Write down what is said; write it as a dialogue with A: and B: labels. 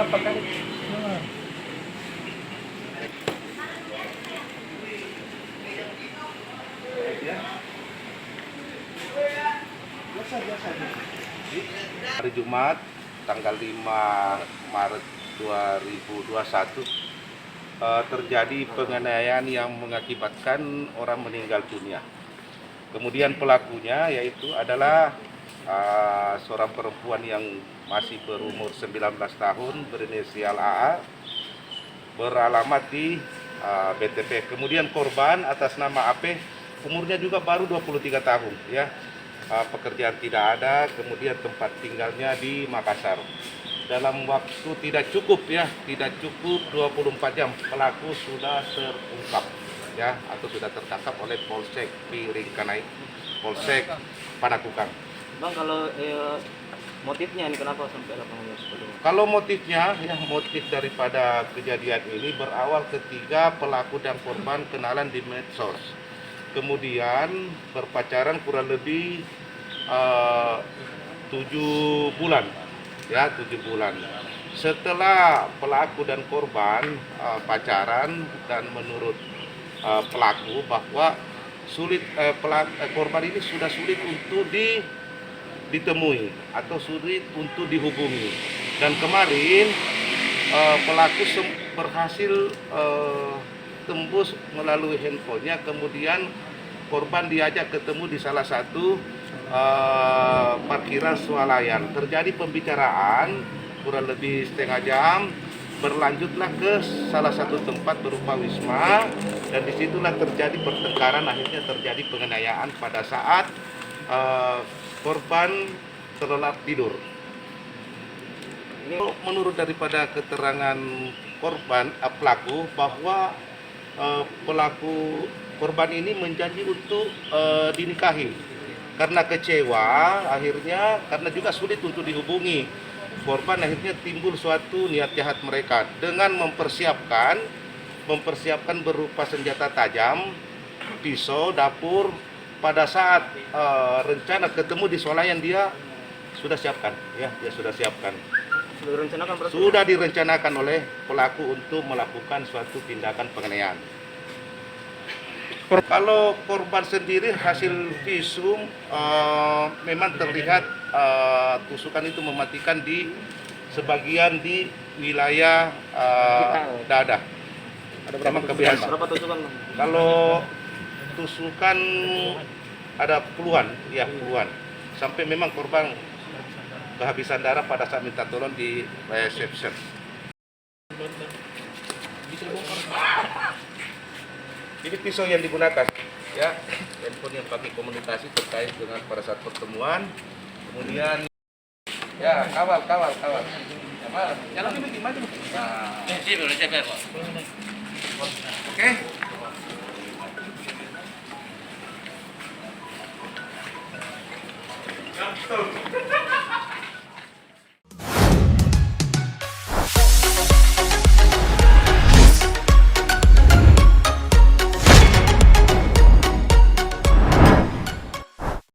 A: berapa kali?
B: Hari Jumat tanggal 5 Maret 2021 terjadi penganiayaan yang mengakibatkan orang meninggal dunia. Kemudian pelakunya yaitu adalah seorang perempuan yang masih berumur 19 tahun berinisial AA, beralamat di BTP. Kemudian korban atas nama AP, umurnya juga baru 23 tahun ya. Pekerjaan tidak ada, kemudian tempat tinggalnya di Makassar. Dalam waktu tidak cukup 24 jam pelaku sudah terungkap ya, atau sudah tertangkap oleh Polsek Piringkanai, Polsek Panakukang.
A: Bang, kalau motifnya ini kenapa sampai ada penganiayaan seperti ini?
B: Kalau motifnya, ya motif daripada kejadian ini berawal ketika pelaku dan korban kenalan di medsos. Kemudian berpacaran kurang lebih 7 bulan. Ya, 7 bulan. Setelah pelaku dan korban pacaran dan menurut pelaku bahwa korban ini sudah sulit untuk ditemui atau sulit untuk dihubungi, dan kemarin pelaku berhasil tembus melalui handphonenya. Kemudian korban diajak ketemu di salah satu parkiran swalayan. Terjadi pembicaraan kurang lebih setengah jam, berlanjutlah ke salah satu tempat berupa wisma, dan disitulah terjadi pertengkaran. Akhirnya terjadi penganiayaan pada saat korban terlelap tidur. Ini menurut daripada keterangan korban pelaku bahwa korban ini menjanji untuk dinikahi. Karena kecewa akhirnya, karena juga sulit untuk dihubungi, korban akhirnya timbul suatu niat jahat mereka dengan mempersiapkan berupa senjata tajam, pisau, dapur. Pada saat rencana ketemu di swalayan, dia sudah siapkan, ya, dia sudah siapkan. Sudah direncanakan oleh pelaku untuk melakukan suatu tindakan penganiayaan. Kalau korban sendiri hasil visum memang terlihat tusukan itu mematikan di sebagian di wilayah dada.
A: Ada berapa
B: kebiasaan.
A: Berapa tusukan?
B: Kalau tusukan ada puluhan, ya puluhan. Sampai memang korban kehabisan darah pada saat minta tolong di reception. Ini pisau yang digunakan, ya, handphone yang kami komunikasi terkait dengan pada saat pertemuan. Kemudian, ya, kawal. Jalan ini gimana? Nah, oke. Oke.